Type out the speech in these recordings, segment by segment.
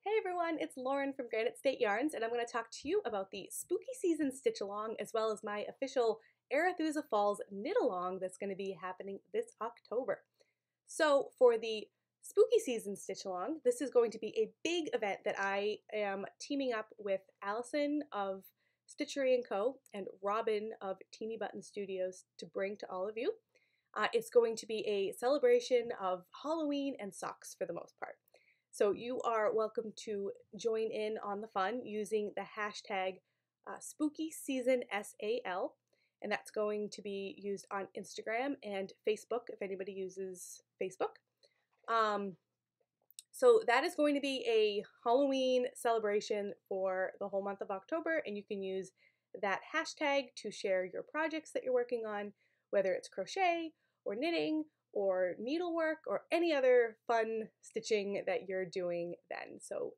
Hey everyone, it's Lauren from Granite State Yarns, and I'm going to talk to you about the spooky season stitch along as well as my official Arethusa Falls knit along that's going to be happening this October. So for the spooky season stitch along, this is going to be a big event that I am teaming up with Allison of Stitchery & Co. and Robin of Teeny Button Studios to bring to all of you. It's going to be a celebration of Halloween and socks for the most part. So you are welcome to join in on the fun using the hashtag SpookySeasonSAL, and that's going to be used on Instagram and Facebook if anybody uses Facebook. So that is going to be a Halloween celebration for the whole month of October, and you can use that hashtag to share your projects that you're working on, whether it's crochet or knitting or needlework or any other fun stitching that you're doing then. So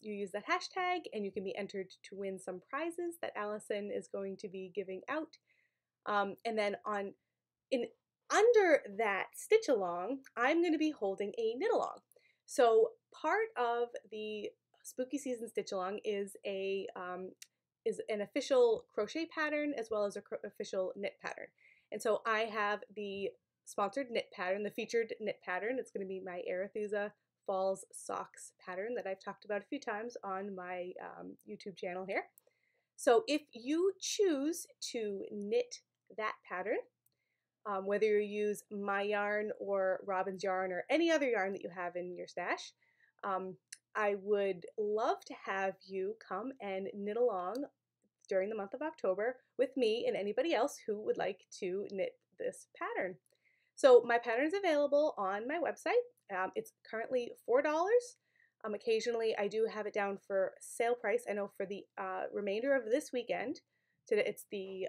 you use that hashtag and you can be entered to win some prizes that Allison is going to be giving out. And then under that stitch along, I'm going to be holding a knit along. So part of the spooky season stitch along is an official crochet pattern as well as an official knit pattern. And so I have the sponsored knit pattern, the featured knit pattern. It's going to be my Arethusa Falls Socks pattern that I've talked about a few times on my YouTube channel here. So if you choose to knit that pattern, whether you use my yarn or Robin's yarn or any other yarn that you have in your stash, I would love to have you come and knit along during the month of October with me and anybody else who would like to knit this pattern. So my pattern is available on my website. It's currently $4. Occasionally I do have it down for sale price. I know for the remainder of this weekend, today it's the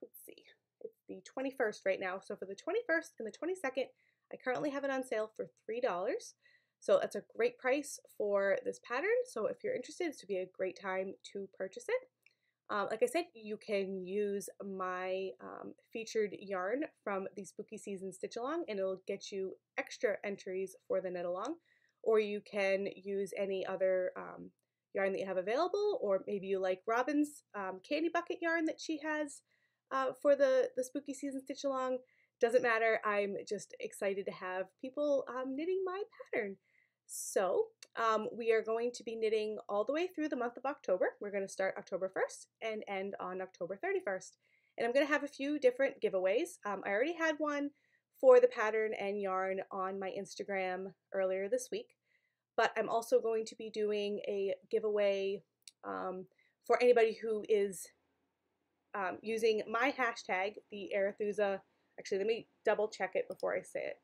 let's see, it's the 21st right now. So for the 21st and the 22nd, I currently have it on sale for $3. So that's a great price for this pattern. So if you're interested, this would be a great time to purchase it. Like I said, you can use my featured yarn from the Spooky Season Stitch Along and it'll get you extra entries for the knit along, or you can use any other yarn that you have available, or maybe you like Robin's candy bucket yarn that she has for the Spooky Season Stitch Along. Doesn't matter, I'm just excited to have people knitting my pattern. So we are going to be knitting all the way through the month of October. We're going to start October 1st and end on October 31st. And I'm going to have a few different giveaways. I already had one for the pattern and yarn on my Instagram earlier this week, but I'm also going to be doing a giveaway for anybody who is using my hashtag, the Arethusa. Actually, let me double check it before I say it,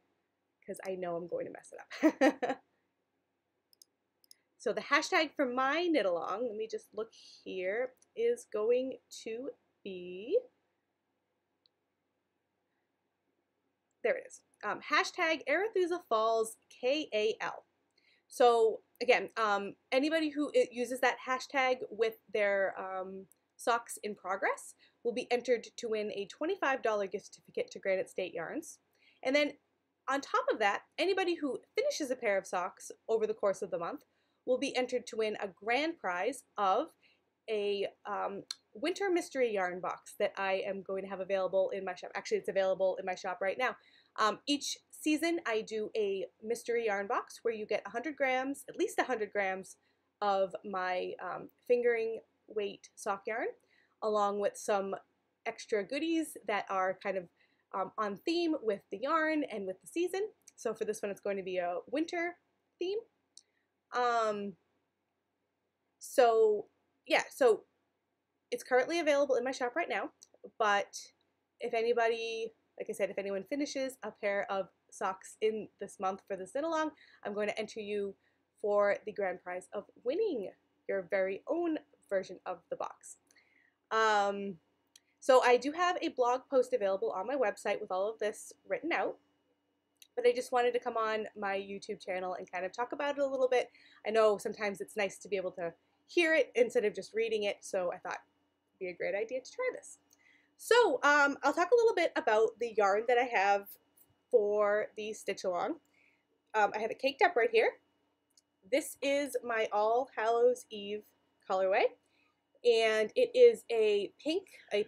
because I know I'm going to mess it up. So the hashtag for my knit along, let me just look here, is going to be, there it is, hashtag Arethusa Falls KAL. So again, anybody who uses that hashtag with their socks in progress will be entered to win a $25 gift certificate to Granite State Yarns. And then on top of that, anybody who finishes a pair of socks over the course of the month will be entered to win a grand prize of a winter mystery yarn box that I am going to have available in my shop. Actually, it's available in my shop right now. Each season I do a mystery yarn box where you get 100 grams, at least 100 grams of my fingering weight sock yarn, along with some extra goodies that are kind of on theme with the yarn and with the season. So for this one, it's going to be a winter theme. So yeah, so it's currently available in my shop right now, but if anybody, like I said, if anyone finishes a pair of socks in this month for this knit along, I'm going to enter you for the grand prize of winning your very own version of the box. So I do have a blog post available on my website with all of this written out, but I just wanted to come on my YouTube channel and kind of talk about it a little bit. I know sometimes it's nice to be able to hear it instead of just reading it, so I thought it'd be a great idea to try this. So I'll talk a little bit about the yarn that I have for the stitch along. I have it caked up right here. This is my All Hallows Eve colorway, and it is a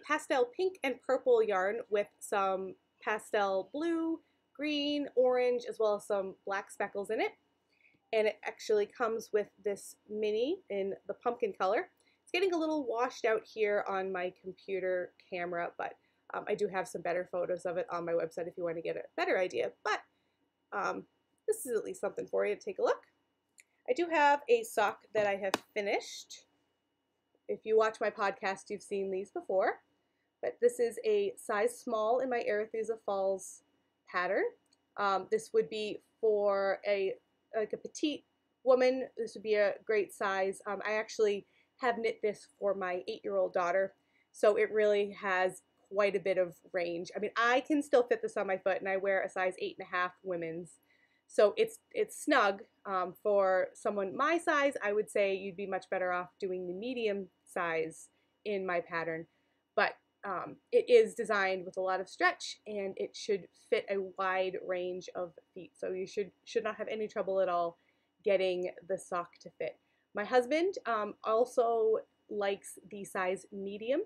pastel pink and purple yarn with some pastel blue, green, orange, as well as some black speckles in it. And it actually comes with this mini in the pumpkin color. It's getting a little washed out here on my computer camera, but I do have some better photos of it on my website if you want to get a better idea. But this is at least something for you to take a look. I do have a sock that I have finished. If you watch my podcast, you've seen these before. But this is a size small in my Arethusa Falls pattern. This would be for a petite woman. This would be a great size. I actually have knit this for my 8-year-old daughter, so it really has quite a bit of range. I mean, I can still fit this on my foot, and I wear a size 8.5 women's. So it's snug. For someone my size, I would say you'd be much better off doing the medium size in my pattern. But it is designed with a lot of stretch, and it should fit a wide range of feet. So you should not have any trouble at all getting the sock to fit. My husband also likes the size medium.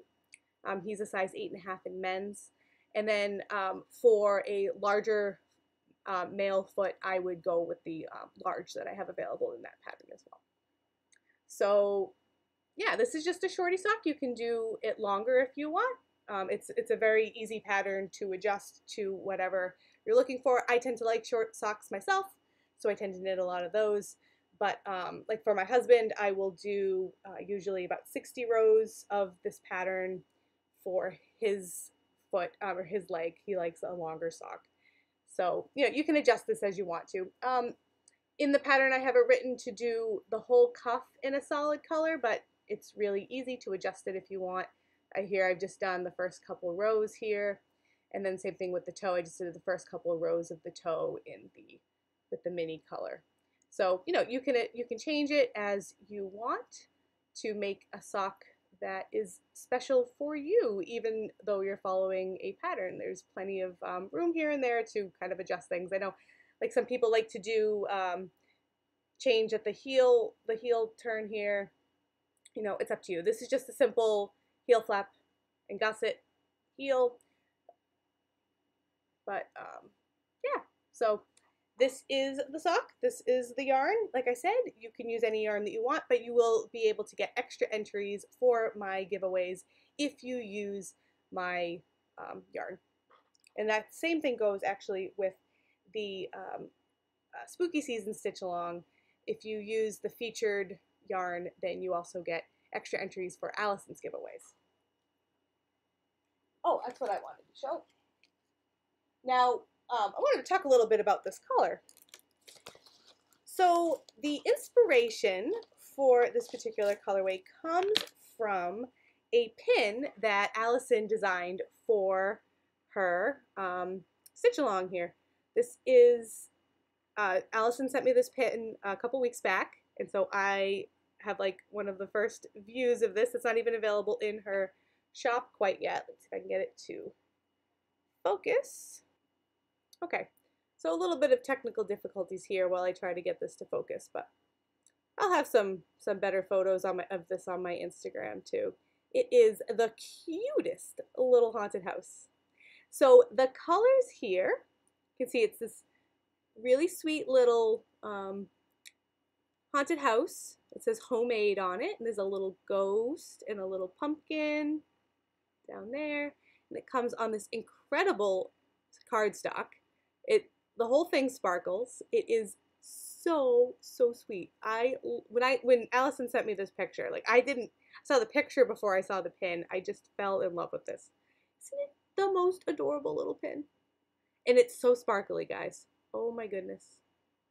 He's a size 8.5 in men's. And then for a larger male foot, I would go with the large that I have available in that pattern as well. So yeah, this is just a shorty sock. You can do it longer if you want. It's a very easy pattern to adjust to whatever you're looking for. I tend to like short socks myself, so I tend to knit a lot of those. But like for my husband, I will do usually about 60 rows of this pattern for his foot or his leg. He likes a longer sock. So, you know, you can adjust this as you want to. In the pattern, I have it written to do the whole cuff in a solid color, but it's really easy to adjust it if you want. Here I've just done the first couple rows here, and then same thing with the toe. I just did the first couple of rows of the toe with the mini color. So, you know, you can change it as you want to make a sock that is special for you, even though you're following a pattern. There's plenty of room here and there to kind of adjust things. I know, like, some people like to do change at the heel turn here. You know, it's up to you. This is just a simple heel flap and gusset heel. But yeah, so this is the sock. This is the yarn. Like I said, you can use any yarn that you want, but you will be able to get extra entries for my giveaways if you use my yarn. And that same thing goes actually with the spooky season stitch along. If you use the featured yarn, then you also get extra entries for Allison's giveaways. Oh, that's what I wanted to show. Now, I wanted to talk a little bit about this color. So the inspiration for this particular colorway comes from a pin that Allison designed for her stitch along here. This is, Allison sent me this pin a couple weeks back, and so I have like one of the first views of this. It's not even available in her shop quite yet. Let's see if I can get it to focus. Okay, so a little bit of technical difficulties here while I try to get this to focus, but I'll have some better photos of this on my Instagram too. It is the cutest little haunted house. So the colors here, you can see it's this really sweet little haunted house. It says homemade on it, and there's a little ghost and a little pumpkin down there, and it comes on this incredible cardstock. The whole thing sparkles. It is so sweet. When Allison sent me this picture, like I saw the picture before I saw the pin. I just fell in love with this. Isn't it the most adorable little pin? And it's so sparkly, guys. Oh my goodness.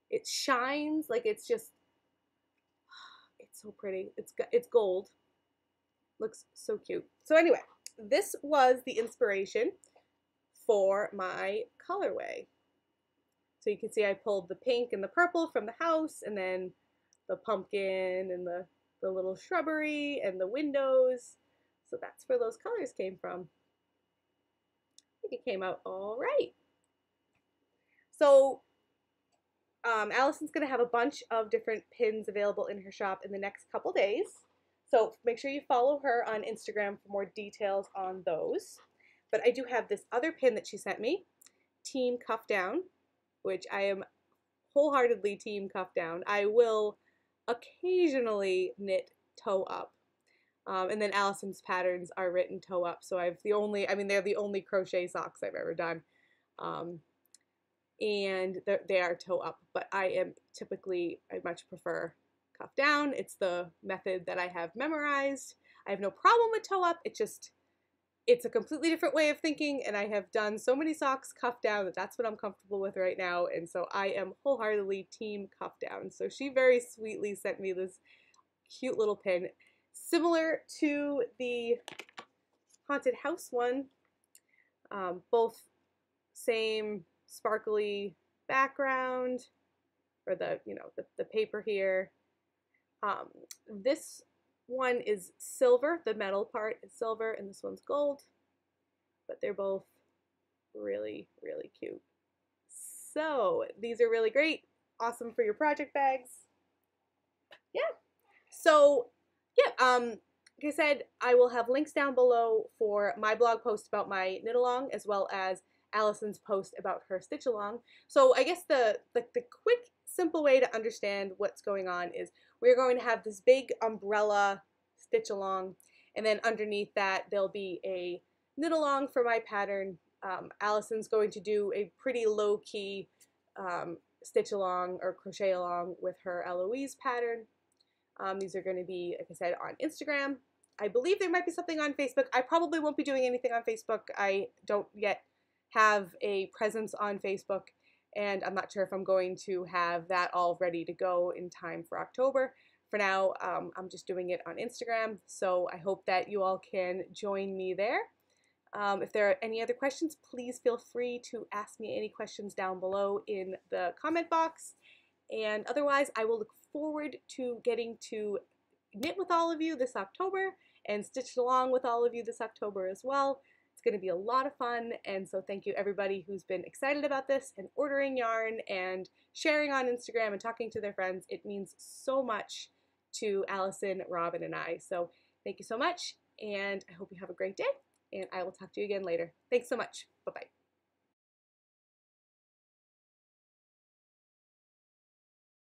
It shines like it's just, it's so pretty. It's gold. Looks so cute. So anyway, this was the inspiration for my colorway. So you can see I pulled the pink and the purple from the house, and then the pumpkin and the little shrubbery and the windows. So that's where those colors came from. I think it came out all right. So Allison's going to have a bunch of different pins available in her shop in the next couple days. So make sure you follow her on Instagram for more details on those. But I do have this other pin that she sent me, Team Cuff Down, which I am wholeheartedly Team Cuff Down. I will occasionally knit toe up. And then Allison's patterns are written toe up. So they're the only crochet socks I've ever done. And they are toe up, but I much prefer cuff down. It's the method that I have memorized. I have no problem with toe up. It's a completely different way of thinking, and I have done so many socks cuff down that that's what I'm comfortable with right now, and so I am wholeheartedly Team Cuff Down. So she very sweetly sent me this cute little pin, similar to the Haunted House one, both same sparkly background, or the paper here. This one is silver, the metal part is silver, and this one's gold, but they're both really, really cute. So these are really great, awesome for your project bags. Yeah. So yeah, like I said, I will have links down below for my blog post about my knit along, as well as Allison's post about her stitch along. So I guess the quick, simple way to understand what's going on is we're going to have this big umbrella stitch along, and then underneath that there'll be a knit along for my pattern. Allison's going to do a pretty low-key stitch along or crochet along with her Eloise pattern. These are going to be, like I said, on Instagram. I believe there might be something on Facebook. I probably won't be doing anything on Facebook. I don't yet have a presence on Facebook, and I'm not sure if I'm going to have that all ready to go in time for October. For now, I'm just doing it on Instagram, so I hope that you all can join me there. If there are any other questions, please feel free to ask me any questions down below in the comment box. And otherwise, I will look forward to getting to knit with all of you this October and stitch along with all of you this October as well. It's going to be a lot of fun, and so thank you everybody who's been excited about this and ordering yarn and sharing on Instagram and talking to their friends. It means so much to Allison, Robin, and I. So thank you so much, and I hope you have a great day, and I will talk to you again later. Thanks so much. Bye-bye.